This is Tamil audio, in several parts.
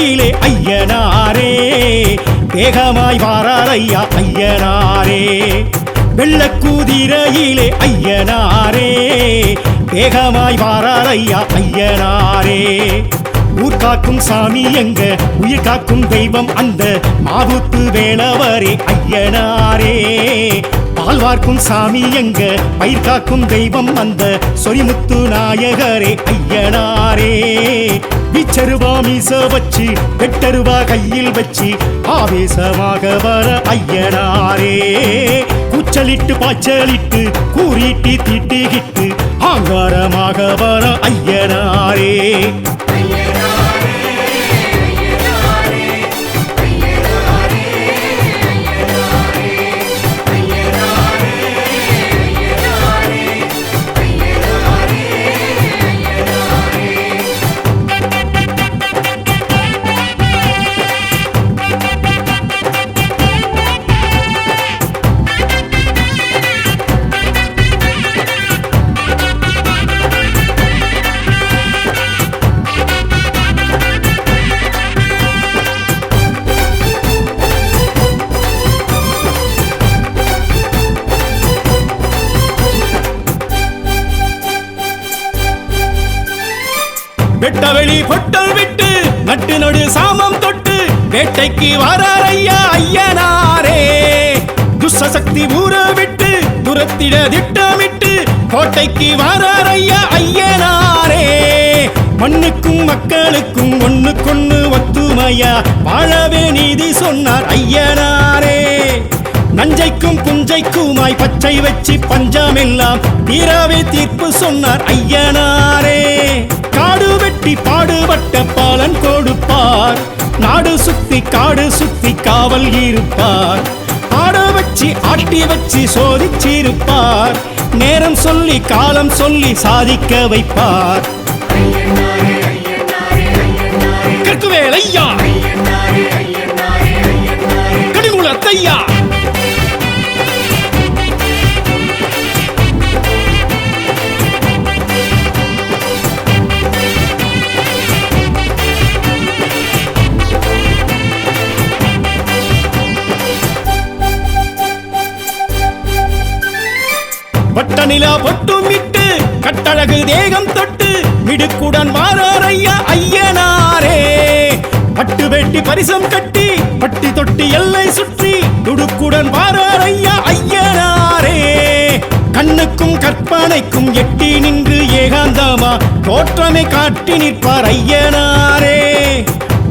குதிரையிலே ஐயனாரே வேகமாய் வாரார் ஐயா ஐயனாரே வெள்ள குதிரையிலே ஐயனாரே வேகமாய் வாரார் ஐயா ஐயனாரே ஊர் காக்கும் சாமி எங்க உயிர் காக்கும் தெய்வம் அந்த மாவுத்து வேளவரே ஐயனாரே பால் வார்க்கும் சாமி எங்க பயிர் காக்கும் தெய்வம் அந்த சொரிமுத்து நாயகரே ஐயனாரே விச்சருவா மீச வச்சு வெட்டருவா கையில் வச்சு ஆவேசமாக வர ஐயனாரே கூச்சலிட்டு பாய்ச்சலிட்டு கூறிட்டு திட்டிகிட்டு ஆங்காரமாக வர ஐயனாரே வெட்டவெளி பொட்டல் விட்டு நட்டு நடு சாமம் தொட்டு வேட்டைக்கு வாரார் ஐயா ஐயனாரே துஷ்சக்தி ஊற விட்டு துரத்திட திட்டமிட்டு கோட்டைக்கு வாரார் ஐயா ஐயனாரே மண்ணுக்கும் மக்களுக்கும் ஒண்ணுக்கொண்ணு ஒத்துமையா வாழவே நீதி சொன்னார் ஐயனாரே நஞ்சைக்கும் புஞ்சைக்குமாய் பச்சை வச்சு பஞ்சமெல்லாம் தீராவே தீர்ப்பு சொன்னார் ஐயனாரே காடு வெட்டி பாடுபட்ட பாலன் கொடுப்பார் நாடு சுத்தி காடு சுத்தி காவல் இருப்பார் ஆட வச்சு ஆட்டி வச்சு சோதிச்சிருப்பார் நேரம் சொல்லி காலம் சொல்லி சாதிக்க வைப்பார் கற்குவேல் ஐயா கடிமுலத்தையா வட்டநிலா பொட்டுமிட்டு கட்டழகு தேகம் தொட்டு மிடுக்குடன் வாரார் ஐயா ஐயனாரே பட்டு வெட்டி பரிசம் கட்டி பட்டி தொட்டி எல்லை சுற்றி துடுக்குடன் வாரார் ஐயா ஐயனாரே கண்ணுக்கும் கற்பனைக்கும் எட்டி நின்று ஏகாந்தமா தோற்றமை காட்டி நிற்பார் ஐயனாரே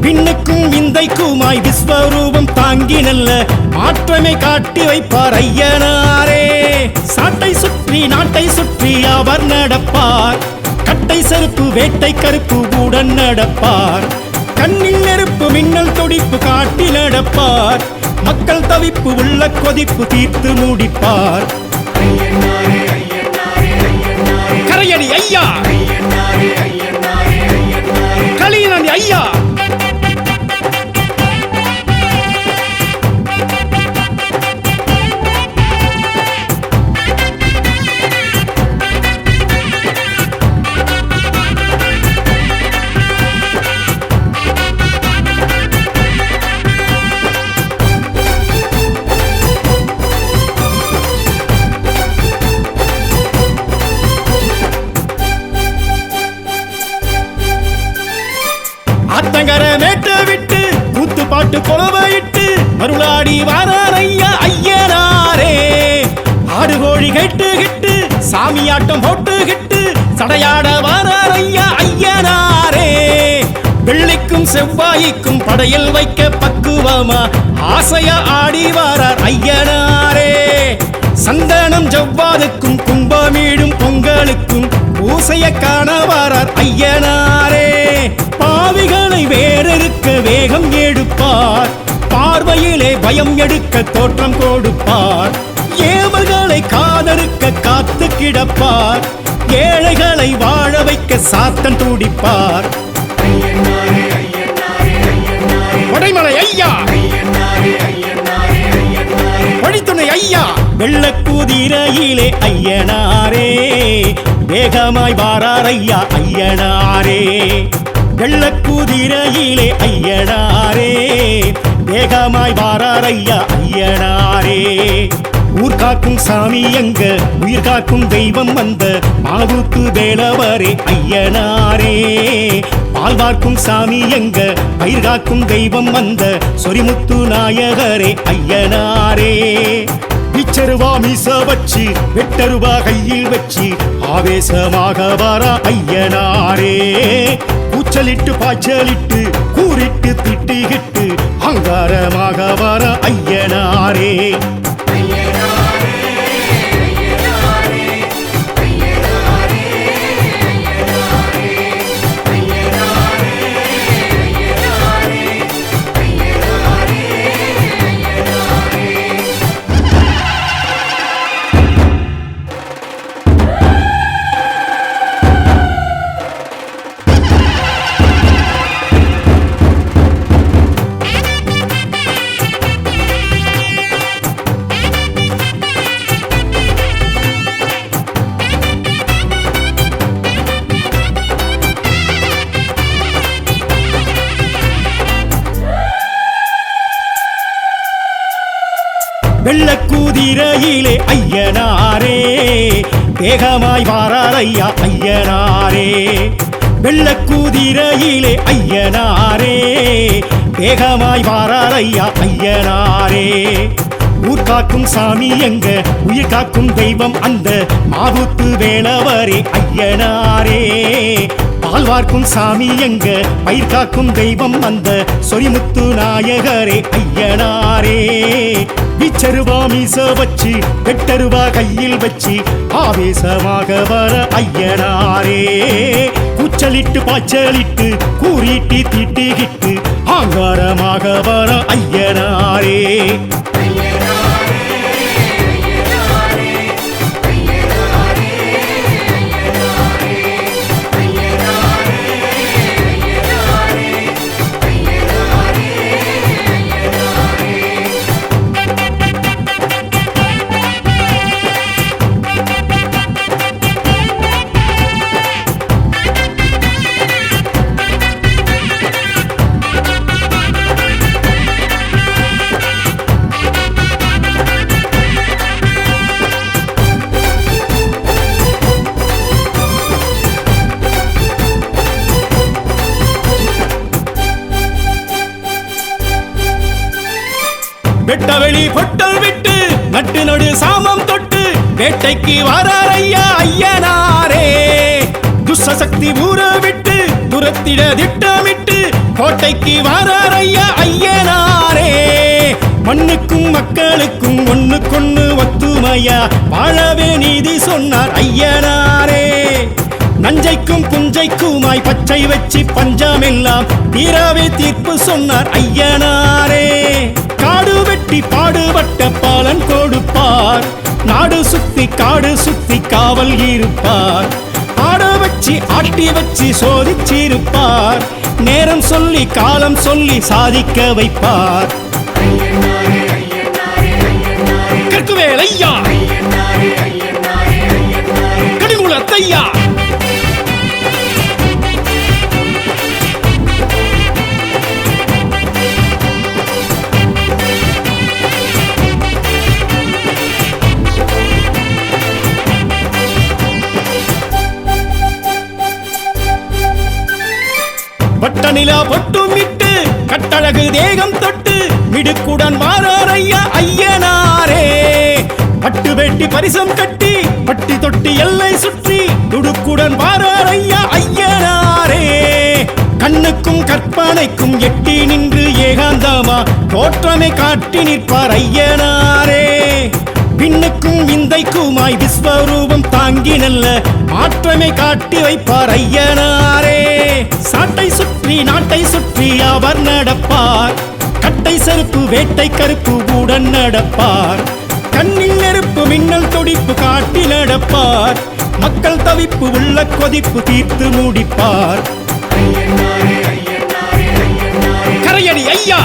பின்னுக்கும் விந்தைக்குமாய் விஸ்வரூபம் தாங்கி நல்ல மாற்றமை காட்டி வைப்பார் ஐயனாரே சாட்டை சுற்றி நாட்டை சுற்றி அவர் நடப்பார் கட்டை செருப்பு வேட்டை கருப்பு உடன் நடப்பார் கண்ணில் நெருப்பு மின்னல் துடிப்பு காட்டி நடப்பார் மக்கள் தவிப்பு உள்ள கொதிப்பு தீர்த்து முடிப்பார் கரையடி ஐயா கலியனி ஐயா ஆத்தங்கர மேட்ட விட்டு கூத்து பாட்டு கொலவையிட்டு மருளாடி வாரார் ஐயா ஐயனாரே ஆடு கோழி கேட்டு கிட்டு சாமியாட்டம் போட்டு கிட்டு சடையாட வாரார் ஐயா ஐயனாரே வெள்ளிக்கும் செவ்வாய்க்கும் படையல் வைக்க பக்குவமா ஆசையா ஆடி வாரார் ஐயனாரே சந்தனம் ஜவ்வாதுக்கும் கும்பமீடும் பொங்கலுக்கும் பூசைய காண வாரார் ஐயனாரே பாவிகளை வேறறுக்க வேகம் எடுப்பார் பார்வையிலே பயம் எடுக்க தோற்றம் கொடுப்பார் ஏவல்களை காதறுக்க காத்து கிடப்பார் ஏழைகளை வாழ வைக்க சாத்தன் துடிப்பார் வடைமலை ஐயா வழித்துணை ஐயா வெள்ள குதிரையிலே ஐயனாரே வேகமாய் வாரார் ஐயா ஐயனாரே வெள்ளக்குதிரையிலே ஐயனாரே வேகமாய் வாரார் ஐயா ஐயனாரே. ஊர் காக்கும் சாமி எங்க உயிர் காக்கும் தெய்வம் வந்த மாவுத்து வேலவரே ஐயனாரே. பால் பார்க்கும் சாமி எங்க பயிர் காக்கும் தெய்வம் வந்த சொரிமுத்து நாயகரே ஐயனாரே. பிச்சருவா மீச வச்சு வெட்டருவா கையில் வச்சு ஆவேசமாக வர ஐயனாரே. கூச்சலிட்டு பாய்ச்சலிட்டு கூறிட்டு திட்டிகிட்டு அங்காரமாக வர ஐயனாரே. வெள்ளக்குதிரையிலே ஐயனாரே வேகமாய் வாரார் ஐயா ஐயனாரே. வெள்ளக்குதிரையிலே ஐயனாரே வேகமாய் வாரார் ஐயா ஐயனாரே. ஊர் காக்கும் சாமி எங்க உயிர் காக்கும் தெய்வம் அந்த மாவுத்து வேலவரே ஐயனாரே. பால் வார்க்கும் சாமி எங்க பயிர் காக்கும் தெய்வம் அந்த சொரிமுத்து நாயகரே ஐயனாரே. பிச்சருவா மீச வச்சு வெட்டருவா கையில் வச்சு ஆவேசமாக வர ஐயனாரே. கூச்சலிட்டு பாய்ச்சலிட்டு கூறிட்டு திட்டிகிட்டு ஆங்காரமாக வர ஐயனாரே. வெட்டவெளி பொட்டல் விட்டு நட்டு நடு சாமம் தொட்டு வேட்டைக்கு வரார் ஐயா ஐயனாரே. துஷ்சக்தி ஊற விட்டு துரத்திட திட்டமிட்டு கோட்டைக்கு வரார் ஐயா ஐயனாரே. மண்ணுக்கும் மக்களுக்கும் ஒண்ணுக்கொண்ணு ஒத்துமையா வாழவே நீதி சொன்னார் ஐயனாரே. நஞ்சைக்கும் புஞ்சைக்குமாய் பச்சை வச்சு பஞ்சமெல்லாம் தீராவே தீர்ப்பு சொன்னார் ஐயனாரே. காடு வெட்டி பாடுபட்ட பாலன் கொடுப்பார் நாடு சுத்தி காடு சுத்தி காவல் இருப்பார். ஆட வச்சு ஆட்டி வச்சு சோதிச்சிருப்பார் நேரம் சொல்லி காலம் சொல்லி சாதிக்க வைப்பார். கற்குவேல் ஐயா கடிகுளத்தையா பட்டநிலா பொட்டுமிட்டு கட்டழகு தேகம் தொட்டு மிடுக்குடன் வாரார் ஐயா ஐயனாரே. பட்டு வெட்டி பரிசம் கட்டி பட்டி தொட்டி எல்லை சுற்றி துடுக்குடன் வாரார் ஐயா ஐயனாரே. கண்ணுக்கும் கற்பனைக்கும் எட்டி நின்று ஏகாந்தமா தோற்றமை காட்டி நிற்பார் ஐயனாரே. பின்னுக்கும் விந்தைக்குமாய் விஸ்வரூபம் தாங்கி நல்ல மாற்றமை காட்டி வைப்பார் ஐயனாரே. சாட்டை சுற்றி நாட்டை சுற்றி அவர் நடப்பார் கட்டை செருப்பு வேட்டை கருப்பு உடன் நடப்பார். கண்ணில் நெருப்பு மின்னல் துடிப்பு காட்டி நடப்பார். மக்கள் தவிப்பு உள்ள கொதிப்பு தீர்த்து முடிப்பார். கரையடி ஐயா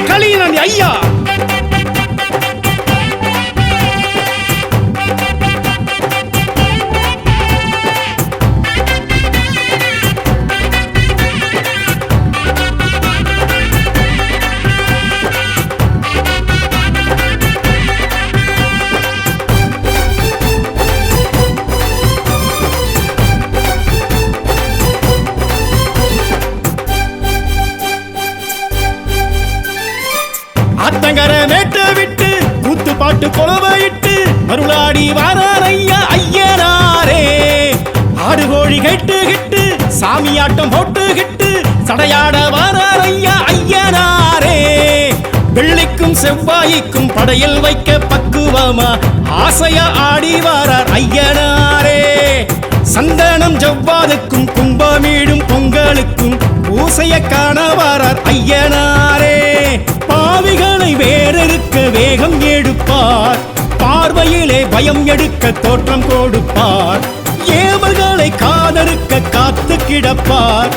கலியனடி ஐயா மாட்டு கொலவையிட்டு மருளாடி வாரார் ஐயா ஐயனாரே. ஆடு கோழி கேட்டுகிட்டு சாமியாட்டம் போட்டுகிட்டு சடையாட வாரார் ஐயா ஐயனாரே. வெள்ளிக்கும் செவ்வாய்க்கும் படையில் வைக்க பக்குவமா ஆசையா ஆடி வாரார் ஐயனாரே. சந்தனம் ஜவ்வாதுக்கும் கும்பமீடும் பொங்கலுக்கும் பூசைய காண வாரார் ஐயனாரே. பாவிகளை வேறறுக்க வேகம் எடுப்பார், பார்வையிலே பயம் எடுக்க தோற்றம் கொடுப்பார். ஏவல்களை காதறுக்க காத்து கிடப்பார்,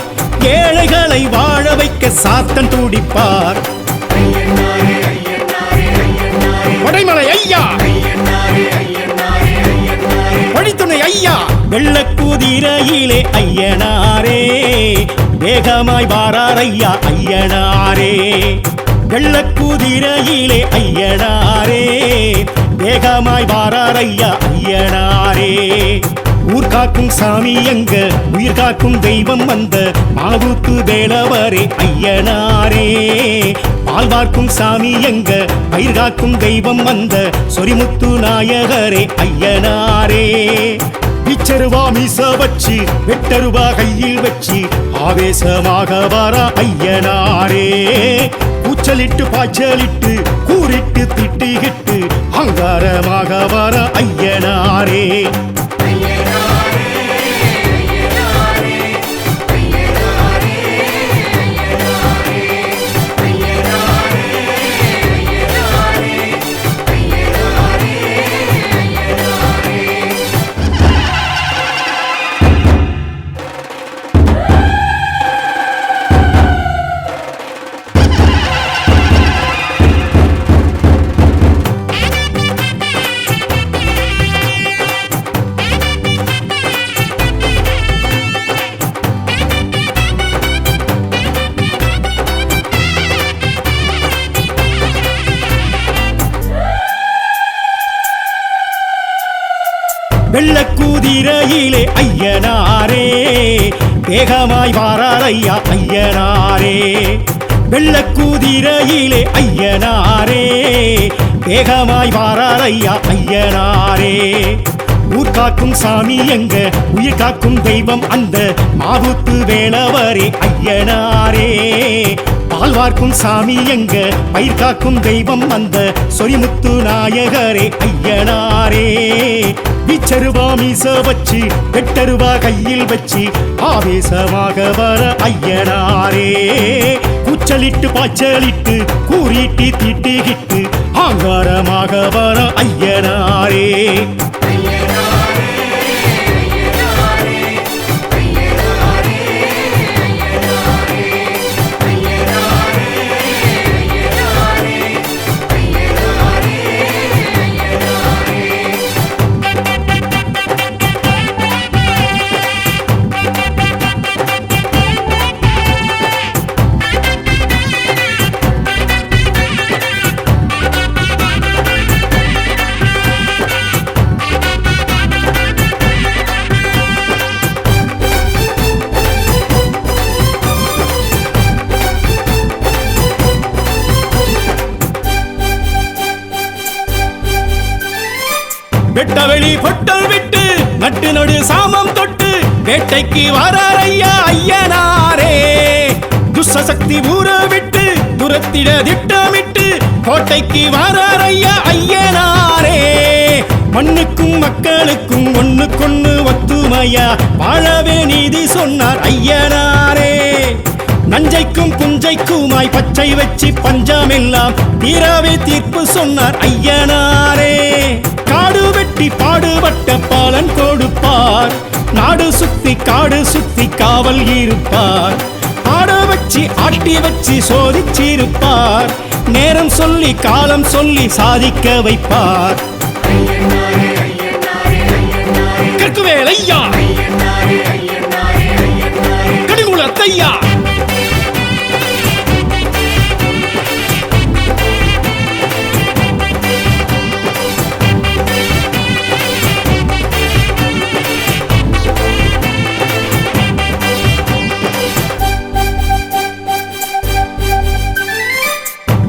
ஏழைகளை வாழ வைக்க சாத்தன் துடிப்பார். கொடைமலை ஐயா, வழித்துணை ஐயா, வெள்ளக்குதிரையிலே ஐயனாரே. வேகமாய் வாரார் ஐயா ஐயனாரே. வெள்ளக்குதிரையிலே ஐயனாரே. வேகமாய் வாரார் ஐயா ஐயனாரே. ஊர் காக்கும் சாமி எங்க, உயிர் காக்கும் தெய்வம் வந்த மாவுத்து வேலவரே ஐயனாரே. பால் பார்க்கும் சாமி எங்க, பயிர் காக்கும் தெய்வம் வந்த சொரிமுத்து நாயகரே ஐயனாரே. பிச்சருவா மீச வச்சு வெட்டருவா கையில் வச்சு ஆவேசமாக வர ஐயனாரே. கூச்சலிட்டு பாய்ச்சலிட்டு கூறிட்டு திட்டிகிட்டு அங்காரமாக வர ஐயனாரே. வெள்ளக்குதிரையிலே ஐயனாரே. வேகமாய் வாரார் ஐயா ஐயனாரே. வெள்ளக்குதிரையிலே ஐயனாரே. வேகமாய் வாரார் ஐயா ஐயனாரே. ஊர் காக்கும் சாமி எங்க, உயிர் காக்கும் தெய்வம் அந்த மாவுத்து வேலவரே ஐயனாரே. பால் வார்க்கும் சாமி எங்க, பயிர் காக்கும் தெய்வம் அந்த சொரிமுத்து நாயகரே ஐயனாரே. பிச்சருவா மீச வச்சு வெட்டருவா கையில் வச்சு ஆவேசமாக வர ஐயனாரே. கூச்சலிட்டு பாய்ச்சலிட்டு கூறிட்டு திட்டிகிட்டு ஆங்காரமாக வர ஐயனாரே. வெட்டவெளி பொட்டல் விட்டு நட்டு நடு சாமம் தொட்டு வேட்டைக்கு வாரார் ஐயா ஐயனாரே. துஷ்சக்தி ஊற விட்டு துரத்திட திட்டமிட்டு கோட்டைக்கு வாரார் ஐயா ஐயனாரே. மண்ணுக்கும் மக்களுக்கும் ஒண்ணுக்கொண்ணு ஒத்துமையா வாழவே நீதி சொன்னார் ஐயனாரே. நஞ்சைக்கும் புஞ்சைக்குமாய் பச்சை வச்சு பஞ்சமெல்லாம் தீராவே தீர்ப்பு சொன்னார் ஐயனாரே. காடு வெட்டி பாடுபட்ட பாலன் கொடுப்பார், நாடு சுத்தி காடு சுத்தி காவல் இருப்பார். ஆட வச்சு ஆட்டி வச்சு சோதிச்சிருப்பார், நேரம் சொல்லி காலம் சொல்லி சாதிக்க வைப்பார். கற்குவேல் ஐயா, கடிகுலத்தையா,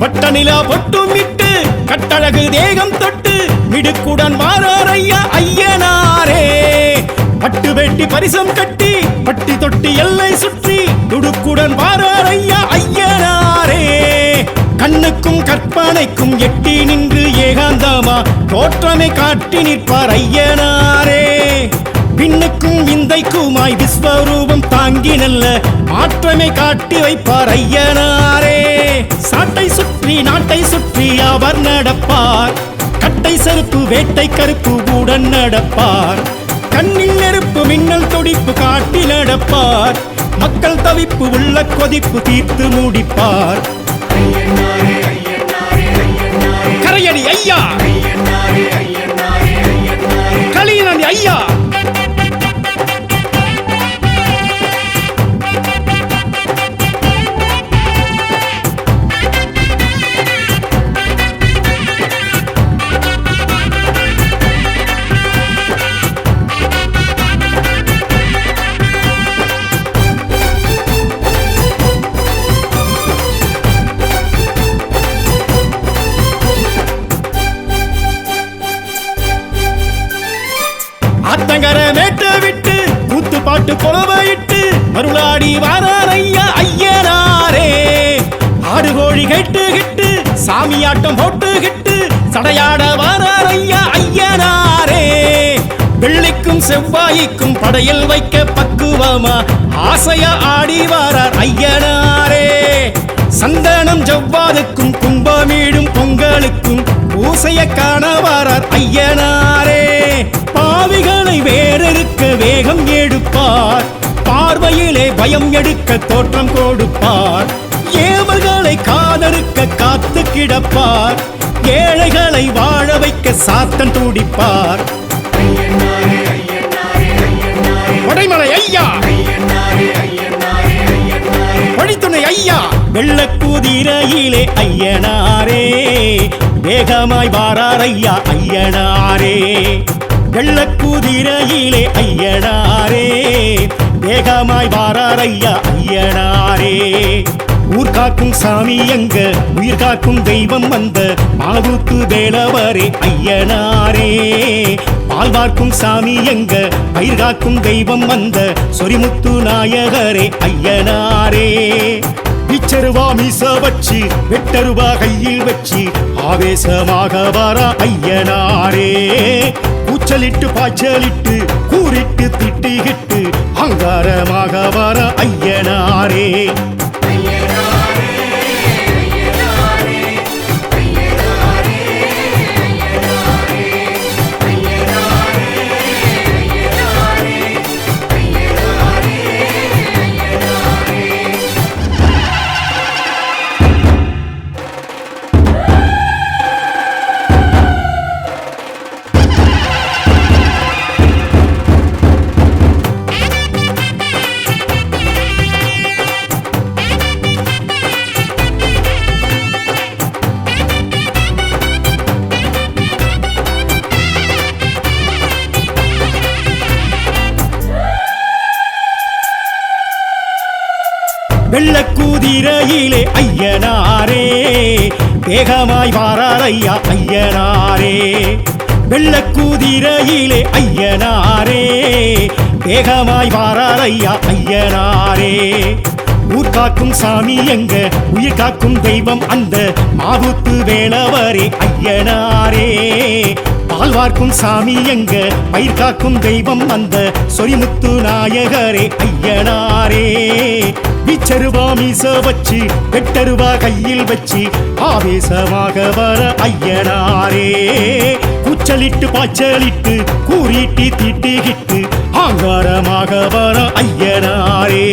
வட்ட நிலா பொட்டும் இட்டு கட்டழகு தேகம் தொட்டு மிடுக்குடன் வாரார் ஐயா ஐயனாரே. பட்டு வேட்டி பரிசம் கட்டி பட்டி தொட்டி எல்லை சுற்றி துடுக்குடன் வாரார் ஐயா ஐயனாரே. கண்ணுக்கும் கற்பனைக்கும் எட்டி நின்று ஏகாந்தமா தோற்றமை காட்டி நிற்பார் ஐயனாரே. பின்னுக்கும் விந்தைக்குமாய் விஸ்வரூபம் தாங்கி நல்ல மாற்றமை காட்டி வைப்பார் ஐயனாரே. சாட்டை சுற்றி நாட்டை சுற்றி அவர் நடப்பார். கட்டை செருப்பு வேட்டை கருப்பு உடன் நடப்பார். கண்ணில் நெருப்பு மின்னல் துடிப்பு காட்டி நடப்பார். மக்கள் தவிப்பு உள்ள கொதிப்பு தீர்த்து முடிப்பார். கரையடி ஐயா, களியனடி ஐயா. ஆத்தங்கர மேட்ட விட்டு கூத்து பாட்டு கொலவையிட்டு மருளாடி வாரார் ஐயா ஐயனாரே. ஆடு கோழி கேட்டு கிட்டு சாமியாட்டம் போட்டு கிட்டு சடையாட வாரார் ஐயா ஐயனாரே. வெள்ளிக்கும் செவ்வாய்க்கும் படையில் வைக்க பக்குவமா ஆசையா ஆடி வாரார் ஐயனாரே. சந்தனம் ஜவ்வாதுக்கும் கும்பமீடும் பொங்கலுக்கும் பூசைய காண வாரார் ஐயனாரே. பாவிகளை வேறறுக்க வேகம் எடுப்பார். பார்வையிலே பயம் எடுக்க தோற்றம் கொடுப்பார். ஏவல்களை காதறுக்க காத்து கிடப்பார். ஏழைகளை வாழ வைக்க சாத்தன் துடிப்பார். வடைமலை ஐயா, வழித்துணை ஐயா. வெள்ளக்குதிரையிலே ஐயனாரே. வேகமாய் வாரார் ஐயா ஐயனாரே. வெள்ளக்குதிரையிலே ஐயனாரே. வேகமாய் வாரார் ஐயா ஐயனாரே. ஊர் காக்கும் சாமி எங்க உயிர் காக்கும் தெய்வம் வந்த மாவுத்து வேலவரே ஐயனாரே. பால் பார்க்கும் சாமி எங்க பயிர் காக்கும் தெய்வம் வந்த சொரிமுத்து நாயகரே ஐயனாரே. பிச்சருவா மீச வச்சு வெட்டருவா கையில் வச்சு ஆவேசமாக வர ஐயனாரே. கூச்சலிட்டு பாய்ச்சலிட்டு கூறிட்டு திட்டிகிட்டு அங்காரமாக வர ஐயனாரே. வெள்ளக்குதிரையிலே ஐயனாரே. வேகமாய் வாரார் ஐயா ஐயனாரே. வெள்ளக்குதிரையிலே ஐயனாரே. வேகமாய் வாரார் ஐயா ஐயனாரே. ஊர் காக்கும் சாமி எங்க உயிர் காக்கும் தெய்வம் அந்த மாவுத்து வேலவரே ஐயனாரே. பால் வார்க்கும் சாமி எங்க பயிர் காக்கும் தெய்வம் அந்த சொரிமுத்து நாயகரே ஐயனாரே. பிச்சருவா மீச வச்சு வெட்டருவா கையில் வச்சு ஆவேசமாக வர ஐயனாரே. கூச்சலிட்டு பாய்ச்சலிட்டு கூறிட்டு திட்டிகிட்டு ஆங்காரமாக வர ஐயனாரே.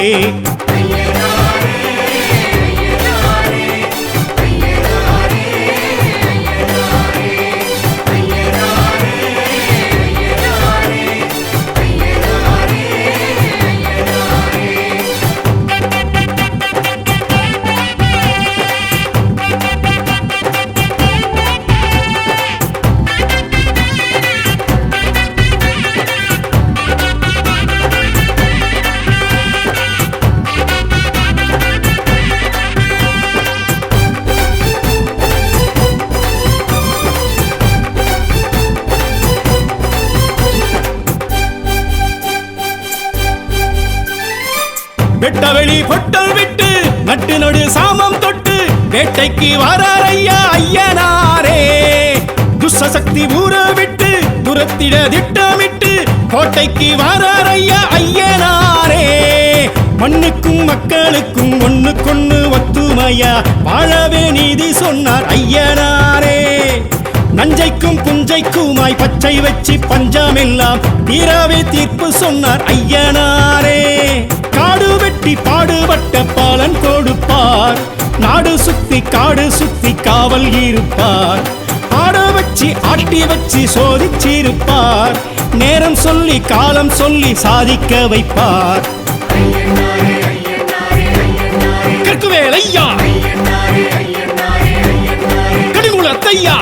நட்டு நடு சாமம் தொட்டு வேட்டைக்கு வரார் ஐயா ஐயனாரே. துஷ்சக்தி ஊற விட்டு துரத்திட திட்டமிட்டு கோட்டைக்கு வரார் ஐயா ஐயனாரே. மண்ணுக்கும் மக்களுக்கும் ஒண்ணுக்கொண்ணு ஒத்துமையா வாழவே நீதி சொன்னார் ஐயனாரே. நஞ்சைக்கும் புஞ்சைக்குமாய் பச்சை வச்சு பஞ்சமெல்லாம் தீராவே தீர்ப்பு சொன்னார் ஐயனாரே. காடு வெட்டி பாடுபட்ட பாலன் கொடுப்பார், நாடு சுத்தி காடு சுத்தி காவல் இருப்பார். ஆட வச்சு ஆட்டி வச்சு சோதிச்சிருப்பார், நேரம் சொல்லி காலம் சொல்லி சாதிக்க வைப்பார். கற்குவேல் ஐயா, கடிகுலத்தையா,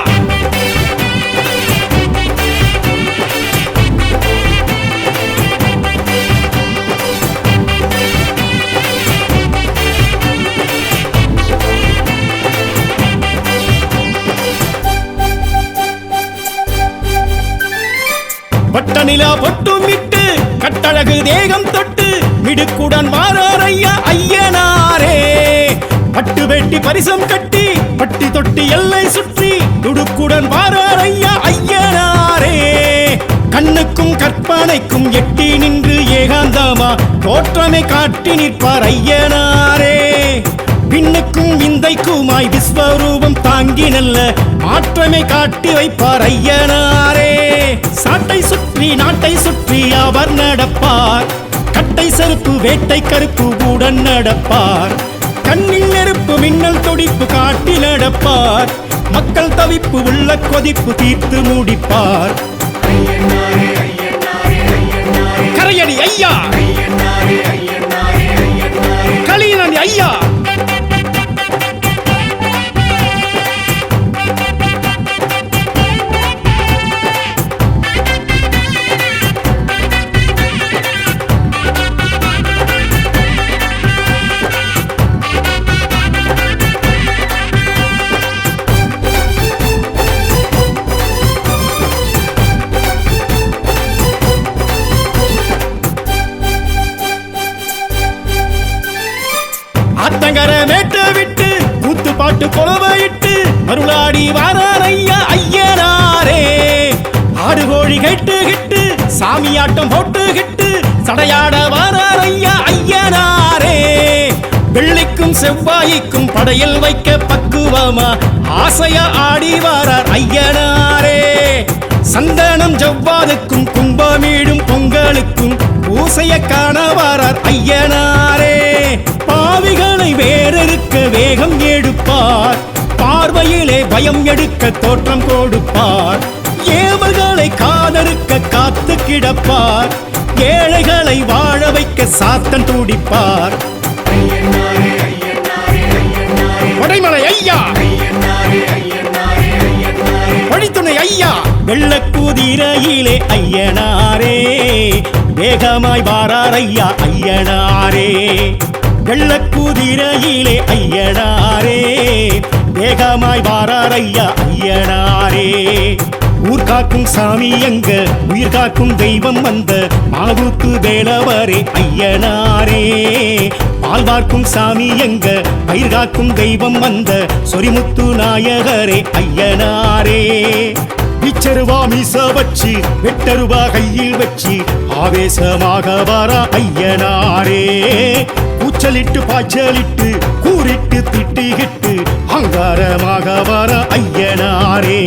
பட்டநிலா பொட்டுமிட்டு கட்டழகு தேகம் தொட்டு மிடுக்குடன் வாரார் ஐயா ஐயனாரே. பட்டு வெட்டி பரிசம் கட்டி பட்டி தொட்டி எல்லை சுற்றி துடுக்குடன் வாரார் ஐயா ஐயனாரே. கண்ணுக்கும் கற்பனைக்கும் எட்டி நின்று ஏகாந்தமா தோற்றமை காட்டி நிற்பார் ஐயனாரே. பின்னுக்கும் விந்தைக்குமாய் விஸ்வரூபம் தாங்கி நல்ல மாற்றமை காட்டி வைப்பார் ஐயனாரே. சாட்டை சுற்றி நாட்டை சுற்றி அவர் நடப்பார், கட்டை செருப்பு வேட்டை கருப்பு உடன் நடப்பார். கண்ணில் நெருப்பு மின்னல் துடிப்பு காட்டி நடப்பார், மக்கள் தவிப்பு உள்ள கொதிப்பு தீர்த்து முடிப்பார். கரையடி ஐயா, களியனடி ஐயா, ஆத்தங்கர மேட்ட விட்டு கூத்து பாட்டு கொலவையிட்டு மருளாடி வாரார் ஐயா ஐயனாரே. ஆடு கோழி கேட்டு கிட்டு சாமியாட்டம் போட்டு கிட்டு சடையாட வாரார் ஐயா ஐயனாரே. வெள்ளிக்கும் செவ்வாய்க்கும் படையில் வைக்க பக்குவமா ஆசையா ஆடி வாரார் ஐயனாரே. சந்தனம் ஜவ்வாதுக்கும் கும்பமீடும் பொங்கலுக்கும் பூசைய காண வாரார் ஐயனாரே. பாவிகளை வேறறுக்க வேகம் எடுப்பார், பார்வையிலே பயம் எடுக்க தோற்றம் கொடுப்பார். ஏவல்களை காதறுக்க காத்து கிடப்பார், ஏழைகளை வாழ வைக்க சாத்தன் துடிப்பார். கொடைமலை ஐயா, வழித்துணை ஐயா, வெள்ளக்குதிரையிலே ஐயனாரே. வேகமாய் வாரார் ஐயா ஐயனாரே. வெள்ளக்குதிரையிலே ஐயனாரே, வேகமாய் வாரார் ஐயா ஐயனாரே. ஊர் காக்கும் சாமி எங்க உயிர் காக்கும் தெய்வம் வந்த மாவுத்து வேலவரே ஐயனாரே. பால் பார்க்கும் சாமி எங்க பயிர் காக்கும் தெய்வம் வந்த சொரிமுத்து நாயகரே ஐயனாரே. பிச்சருவா மீச வச்சு வெட்டருவா கையில் வச்சு ஆவேசமாக வாரா ஐயனாரே. கூச்சலிட்டு பாய்ச்சலிட்டு கூறிட்டு திட்டிகிட்டு அங்காரமாக வாரா ஐயனாரே.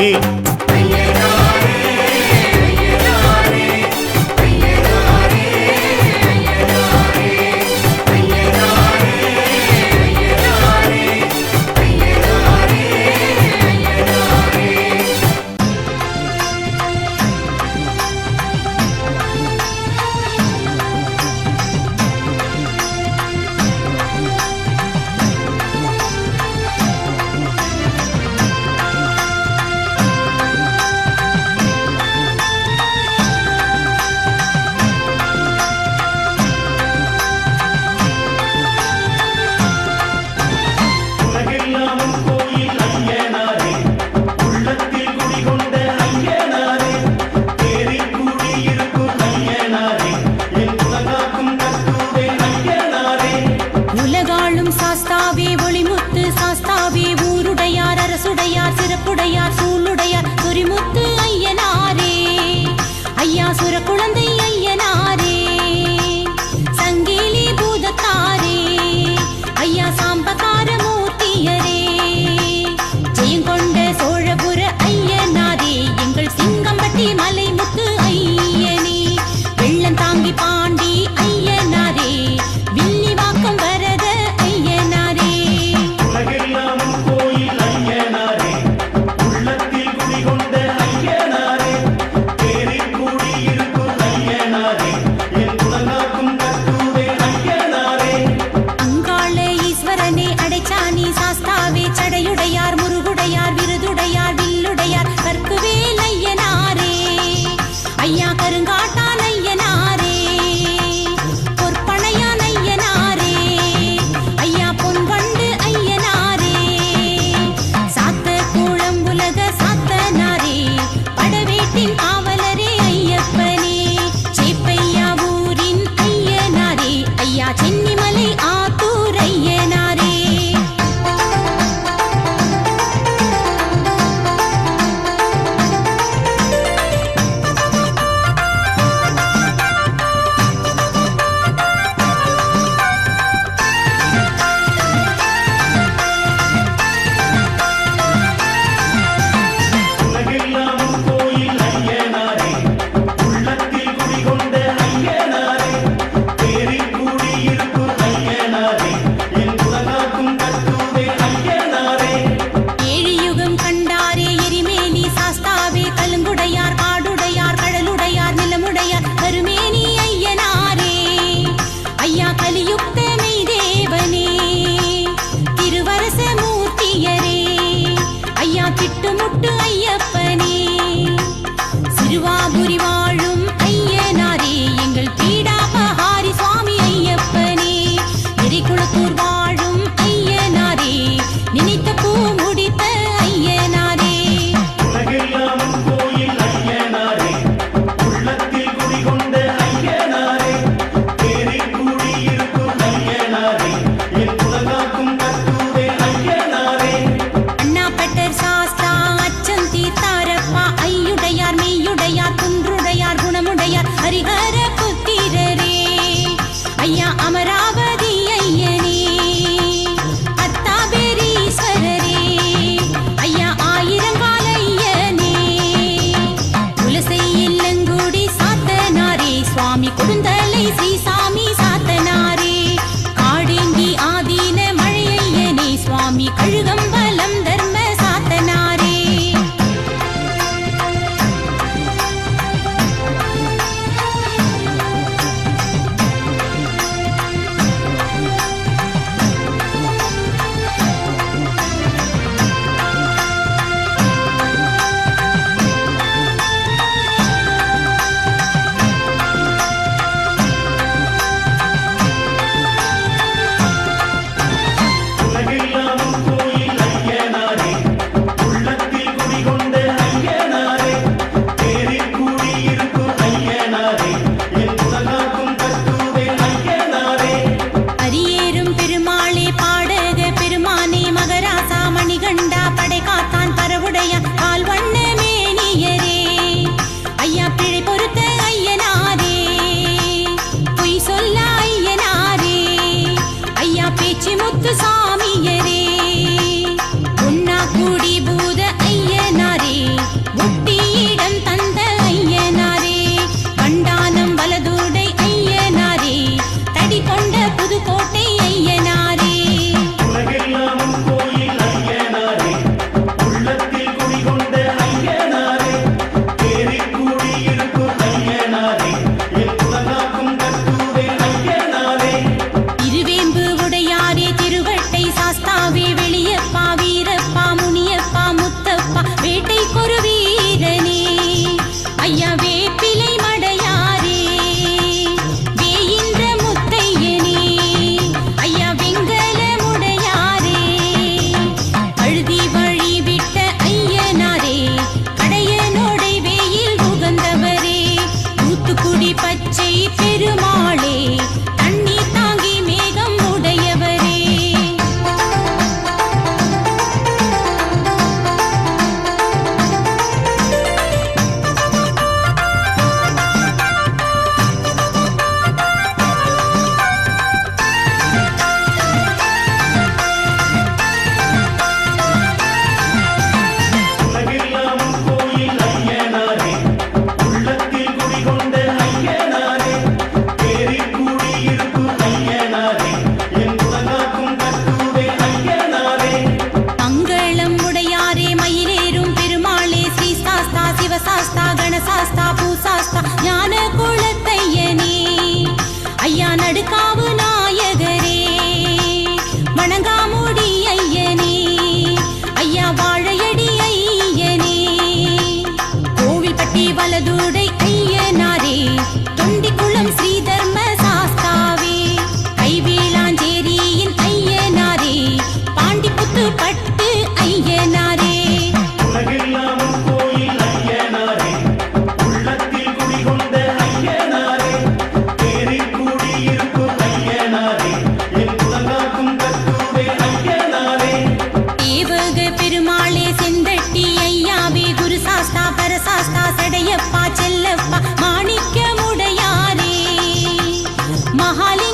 மகாலி